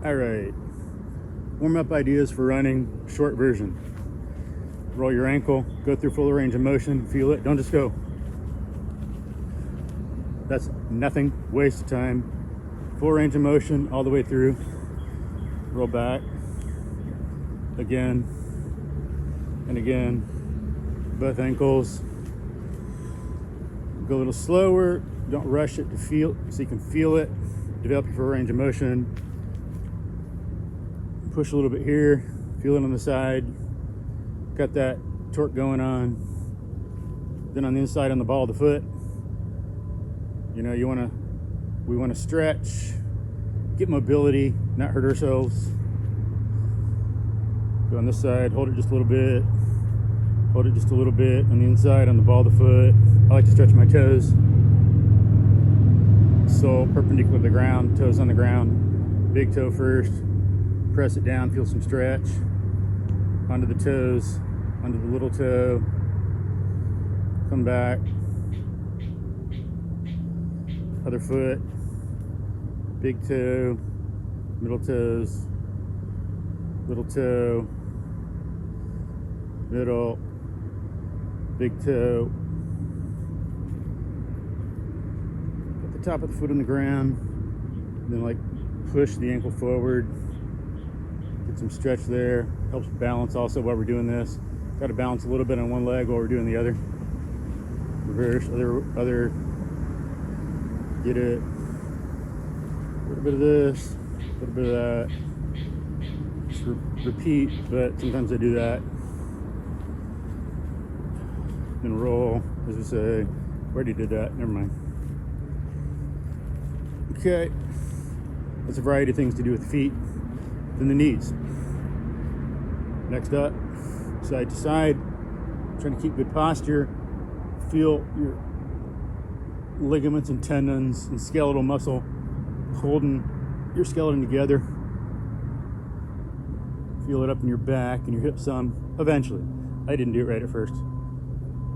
All right, warm-up ideas for running, short version. Roll your ankle, go through full range of motion, feel it, don't just go. That's nothing, waste of time. Full range of motion all the way through. Roll back, again, and again. Both ankles. Go a little slower, don't rush it to feel, so you can feel it. Develop your full range of motion. Push a little bit here, feel it on the side. Got that torque going on. Then on the inside on the ball of the foot, you know, we wanna stretch, get mobility, not hurt ourselves. Go on this side, hold it just a little bit. Hold it just a little bit on the inside, on the ball of the foot. I like to stretch my toes. Sole perpendicular to the ground, toes on the ground. Big toe first. Press it down, feel some stretch. Onto the toes, onto the little toe. Come back. Other foot. Big toe, middle toes, little toe, middle, big toe. Put the top of the foot on the ground, then like push the ankle forward. Get some stretch there. Helps balance also while we're doing this. Got to balance a little bit on one leg while we're doing the other. Reverse, other. Get it. A little bit of this, a little bit of that. Just repeat, but sometimes I do that. Then roll, as we say. Already did that, never mind. Okay, that's a variety of things to do with the feet. Then the knees. Next up, side to side. Trying to keep good posture. Feel your ligaments and tendons and skeletal muscle holding your skeleton together. Feel it up in your back and your hips some. Eventually. I didn't do it right at first.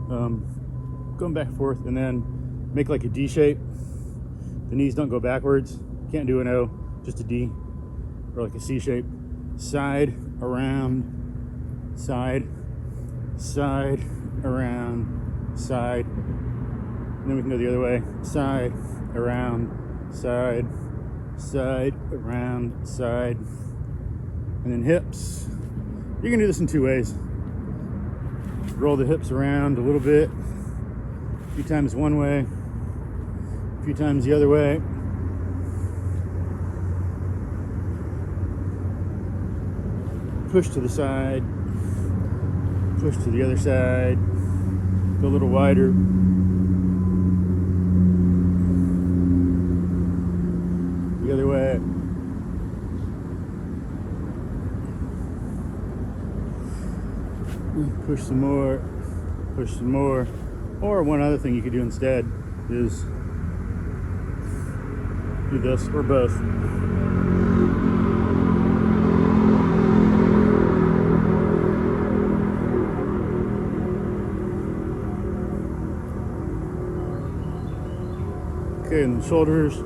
Going back and forth, and then make like a D shape. The knees don't go backwards. Can't do an O, just a D. Or like a C shape. Side, around, side, side, around, side. And then we can go the other way. Side, around, side, side, around, side. And then hips. You can do this in two ways. Roll the hips around a little bit. A few times one way, a few times the other way. Push to the side, push to the other side, go a little wider. The other way. Push some more, push some more. Or one other thing you could do instead is do this or both. Okay, and the shoulders.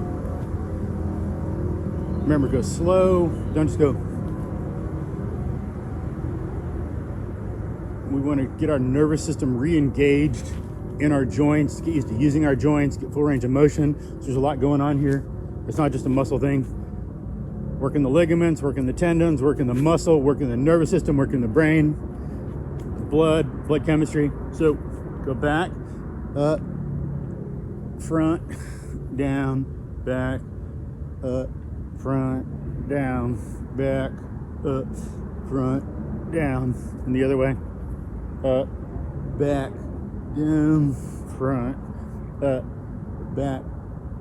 Remember, go slow. Don't just go. We want to get our nervous system re-engaged in our joints, get used to using our joints, get full range of motion. So there's a lot going on here. It's not just a muscle thing. Working the ligaments, working the tendons, working the muscle, working the nervous system, working the brain, blood chemistry. So go back, up, front, down, back, up, front, down, back, up, front, down, and the other way. Up, back, down, front, up, back,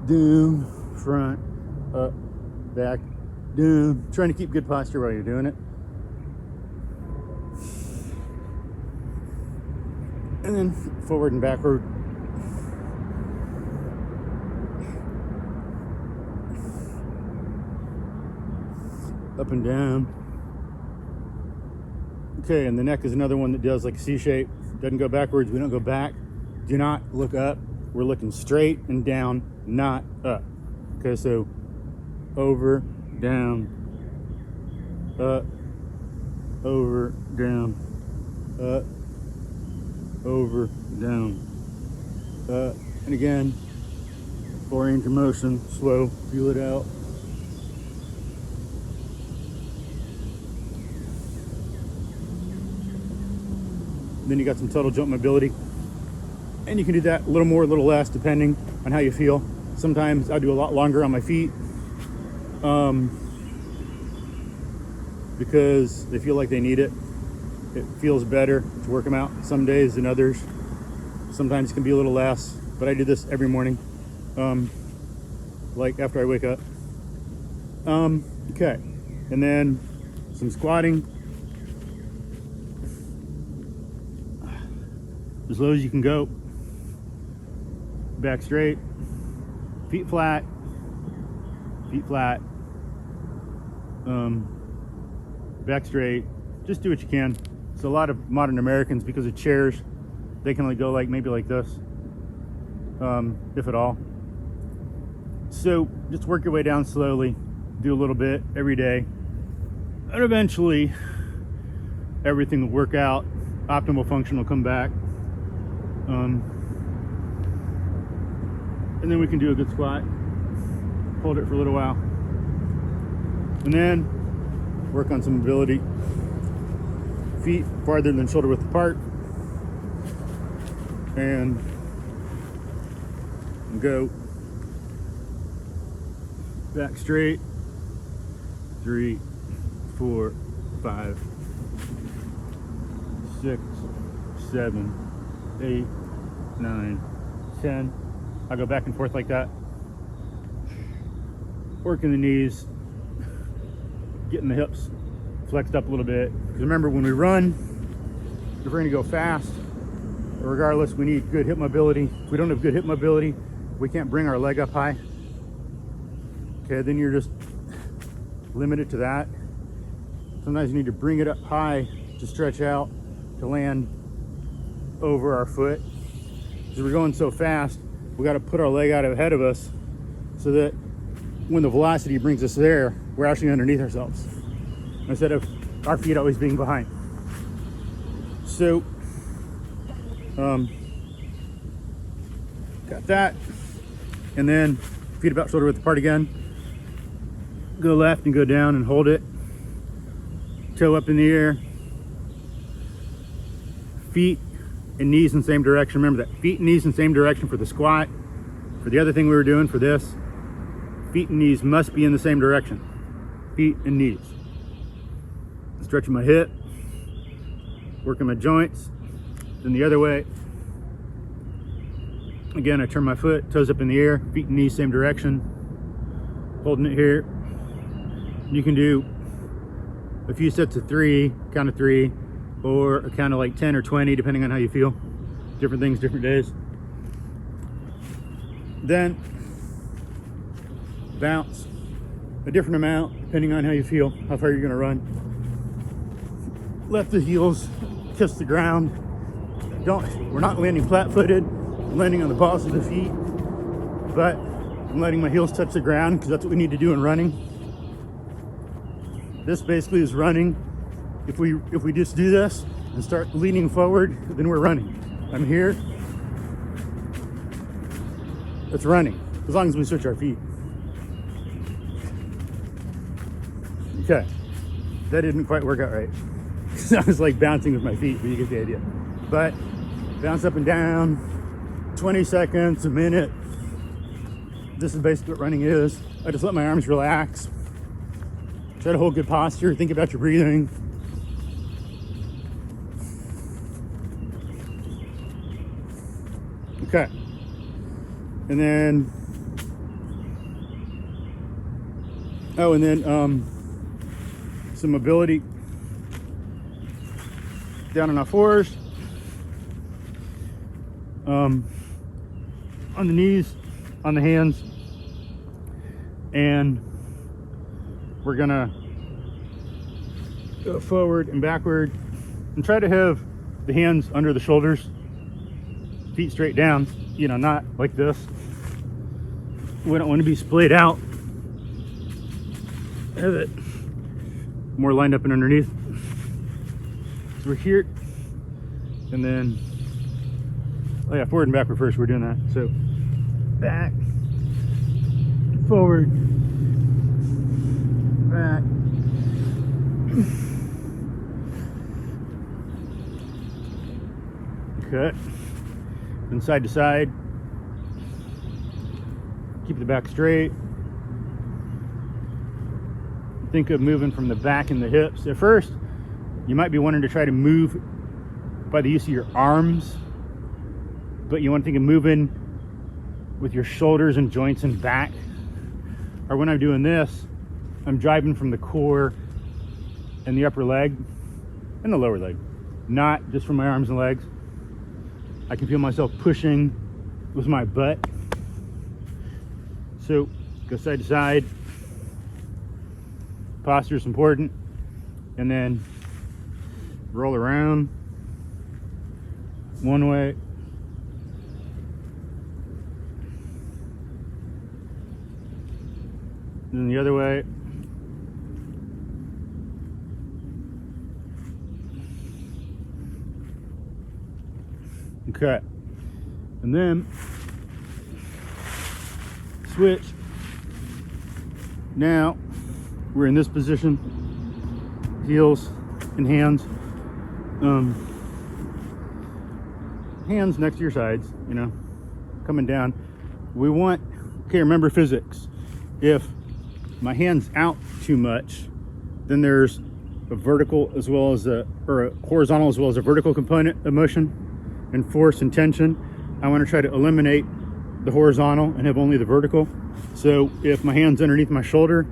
down, front, up, back, down. Trying to keep good posture while you're doing it. And then forward and backward. Up and down. Okay, and the neck is another one that does like a C shape. Doesn't go backwards, we don't go back. Do not look up. We're looking straight and down, not up. Okay, so over, down, up, over, down, up, over, down, up, and again, full range of motion, slow, feel it out. Then you got some total jump mobility, and you can do that a little more, a little less, depending on how you feel. Sometimes I do a lot longer on my feet because they feel like they need it. It feels better to work them out some days than others. Sometimes it can be a little less, but I do this every morning, like after I wake up. Okay, and then some squatting. As low as you can go. Back straight, feet flat, back straight. Just do what you can. So a lot of modern Americans, because of chairs, they can only go like maybe like this, if at all. So just work your way down slowly, do a little bit every day, and eventually everything will work out. Optimal function will come back. And then we can do a good squat, hold it for a little while, and then work on some mobility. Feet farther than shoulder width apart, and go back straight. 3, 4, 5, 6, 7, 8, 9, 10. I'll go back and forth like that. Working the knees, getting the hips flexed up a little bit. Because remember, when we run, if we're going to go fast, regardless, we need good hip mobility. If we don't have good hip mobility, we can't bring our leg up high. Okay, then you're just limited to that. Sometimes you need to bring it up high to stretch out, to land over our foot. Because we're going so fast, we got to put our leg out ahead of us so that when the velocity brings us there, we're actually underneath ourselves instead of our feet always being behind. So, got that. And then feet about shoulder width apart again. Go left and go down and hold it. Toe up in the air. Feet and knees in the same direction. Remember that, feet and knees in the same direction for the squat. For the other thing we were doing for this, feet and knees must be in the same direction. Feet and knees. Stretching my hip, working my joints, then the other way. Again, I turn my foot, toes up in the air, feet and knees same direction, holding it here. You can do a few sets of 3, count of 3, or a count of like 10 or 20, depending on how you feel. Different things, different days. Then bounce a different amount, depending on how you feel, how far you're gonna run. Let the heels kiss the ground. We're not landing flat-footed, I'm landing on the balls of the feet, but I'm letting my heels touch the ground because that's what we need to do in running. This basically is running. If we just do this and start leaning forward, then we're running. I'm here. It's running, as long as we switch our feet. Okay, that didn't quite work out right. I was like bouncing with my feet, but you get the idea. But bounce up and down, 20 seconds, a minute. This is basically what running is. I just let my arms relax. Try to hold good posture, think about your breathing. Okay. And then, some mobility. Down on our fours. On the knees, on the hands. And we're gonna go forward and backward and try to have the hands under the shoulders, feet straight down, you know, not like this. We don't want to be splayed out. Have it more lined up and underneath. So we're here, and then, oh yeah, forward and backward first, we're doing that. So back, forward, back. Cut, then side to side. Keep the back straight. Think of moving from the back and the hips. At first, you might be wanting to try to move by the use of your arms, but you want to think of moving with your shoulders and joints and back. Or when I'm doing this, I'm driving from the core and the upper leg and the lower leg, not just from my arms and legs. I can feel myself pushing with my butt. So go side to side. Posture is important. And then roll around one way, then the other way. Okay, and then switch. Now we're in this position, heels and hands. Hands next to your sides, you know, coming down. We want, okay, remember physics. If my hand's out too much, then there's a vertical as well as a horizontal as well as a vertical component of motion and force and tension. I want to try to eliminate the horizontal and have only the vertical. So if my hand's underneath my shoulder,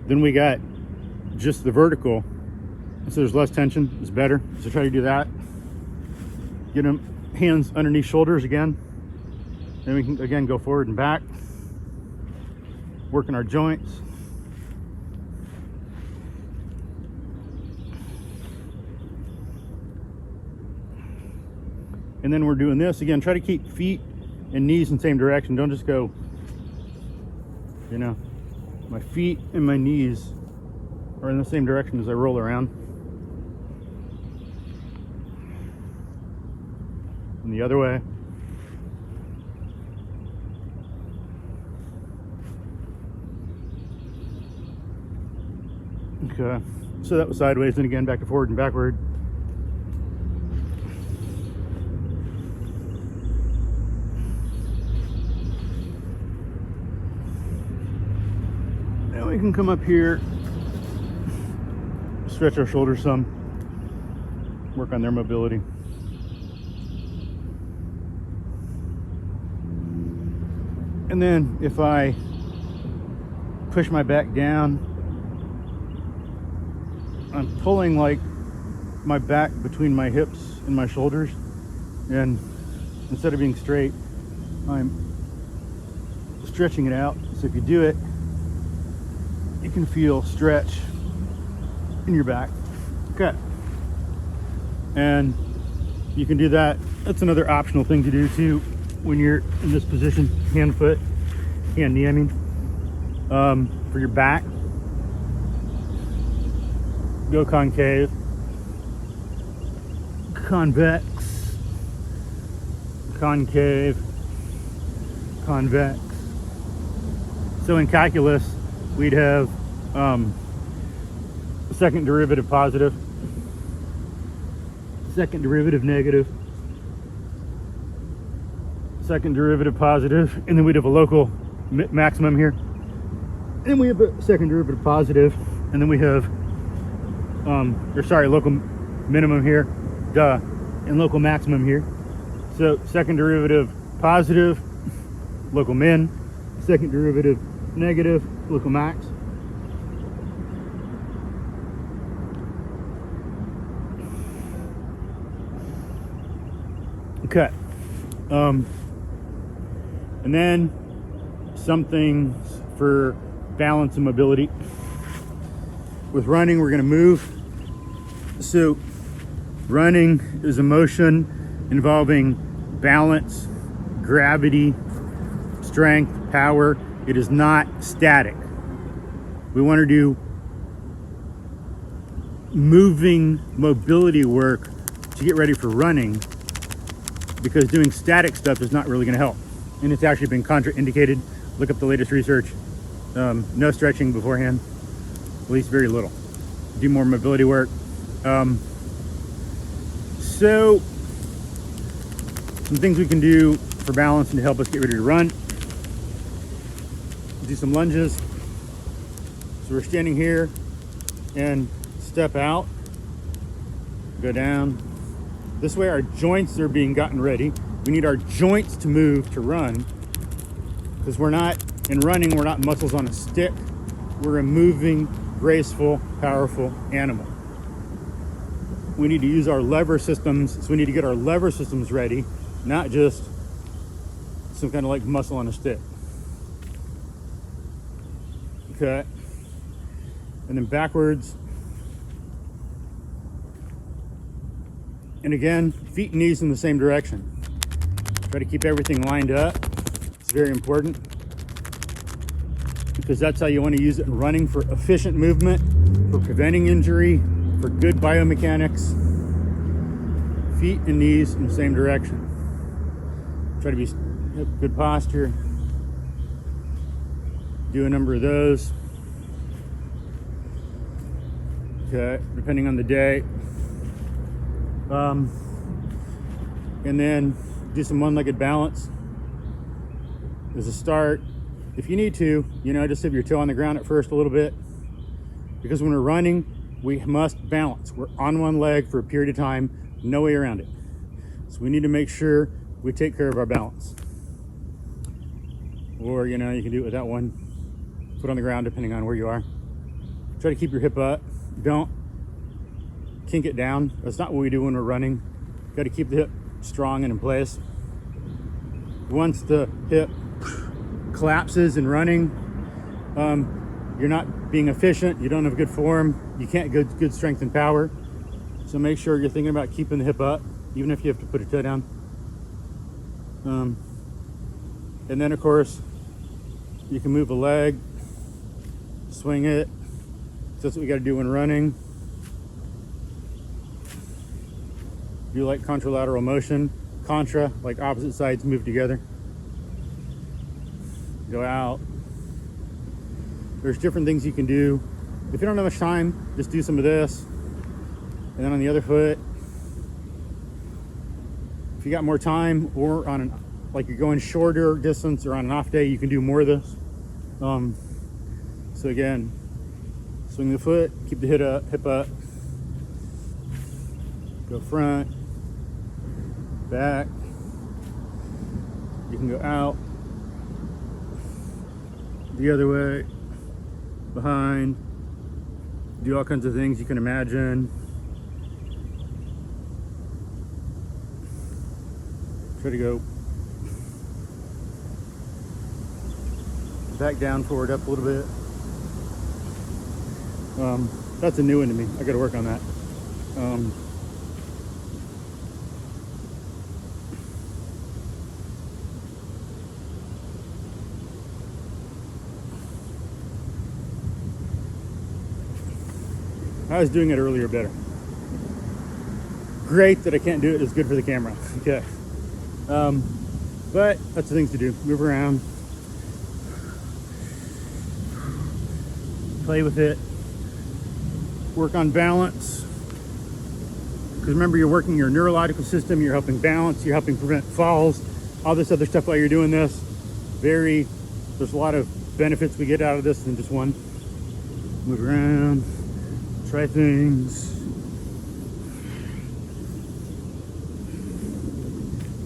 then we got just the vertical. So there's less tension, it's better. So try to do that. Get them hands underneath shoulders again. Then we can again go forward and back. Working our joints. And then we're doing this again. Try to keep feet and knees in the same direction. Don't just go, you know, my feet and my knees are in the same direction as I roll around. And the other way. Okay, so that was sideways, and again back to forward and backward. Now we can come up here, stretch our shoulders some, work on their mobility. And then if I push my back down, I'm pulling like my back between my hips and my shoulders, and instead of being straight, I'm stretching it out. So if you do it, you can feel stretch in your back. Okay, and you can do that. That's another optional thing to do too when you're in this position, hand, knee, I mean, for your back. Go concave, convex, concave, convex. So in calculus, we'd have second derivative positive, second derivative negative, second derivative positive, and then we'd have a local maximum here. And we have a second derivative positive, and then we have local minimum here, and local maximum here. So second derivative positive, local min, second derivative negative, local max. Okay, and then some things for balance and mobility. With running, we're going to move. So running is a motion involving balance, gravity, strength, power. It is not static. We want to do moving mobility work to get ready for running, because doing static stuff is not really going to help. And it's actually been contraindicated. Look up the latest research. No stretching beforehand, at least very little. Do more mobility work. So some things we can do for balance and to help us get ready to run. Do some lunges. So we're standing here and step out, go down. This way our joints are being gotten ready. We need our joints to move to run, because we're not, in running, we're not muscles on a stick. We're a moving, graceful, powerful animal. We need to use our lever systems, so we need to get our lever systems ready, not just some kind of like muscle on a stick. Okay. And then backwards. And again, feet and knees in the same direction. Try to keep everything lined up. It's very important, because that's how you want to use it in running, for efficient movement, for preventing injury, for good biomechanics. Feet and knees in the same direction. Try to be good posture. Do a number of those. Okay, depending on the day. And then do some one-legged balance as a start. If you need to, just have your toe on the ground at first a little bit, because when we're running, we must balance. We're on one leg for a period of time, no way around it. So we need to make sure we take care of our balance. Or, you can do it with that one foot on the ground, depending on where you are. Try to keep your hip up. Don't kink it down. That's not what we do when we're running. Got to keep the hip strong and in place. Once the hip collapses in running, you're not being efficient. You don't have good form. You can't get good strength and power. So make sure you're thinking about keeping the hip up, even if you have to put a toe down. And then, of course, you can move a leg, swing it. So that's what we got to do when running. Do like contralateral motion. Contra, like opposite sides move together. Go out. There's different things you can do. If you don't have much time, just do some of this. And then on the other foot, if you got more time, or on like you're going shorter distance or on an off day, you can do more of this. So again, swing the foot, keep the hip up, go front, back. You can go out, the other way, behind, do all kinds of things you can imagine. Try to go back, down, forward, up a little bit. That's a new one to me. I got to work on that. I was doing it earlier better. Great that I can't do it as good for the camera. Okay. But that's the things to do. Move around. Play with it. Work on balance. Because remember, you're working your neurological system, you're helping balance, you're helping prevent falls, all this other stuff while you're doing this. There's a lot of benefits we get out of this than just one. Move around, try things.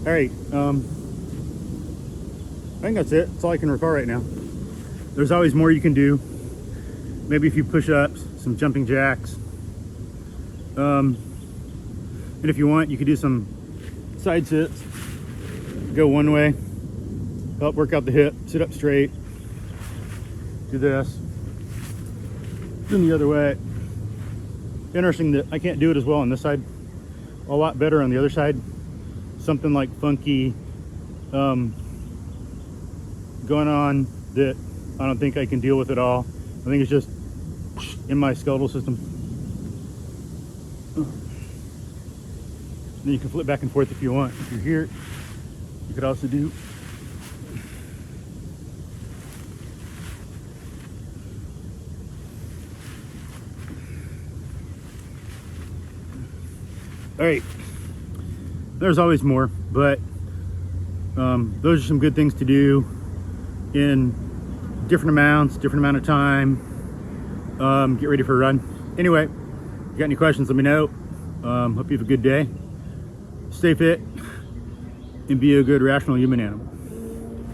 All right, I think that's it. That's all I can recall right now. There's always more you can do. Maybe a few push-ups, some jumping jacks. And if you want, you could do some side sits. Go one way, help work out the hip, sit up straight. Do this. Then the other way. Interesting that I can't do it as well on this side. A lot better on the other side. Something like funky going on that I don't think I can deal with at all. I think it's just in my skeletal system. Then you can flip back and forth if you want. If you're here, you could also do all right. There's always more, but those are some good things to do in different amounts, different amount of time. Get ready for a run. Anyway, if you got any questions, let me know. Hope you have a good day. Stay fit and be a good rational human animal.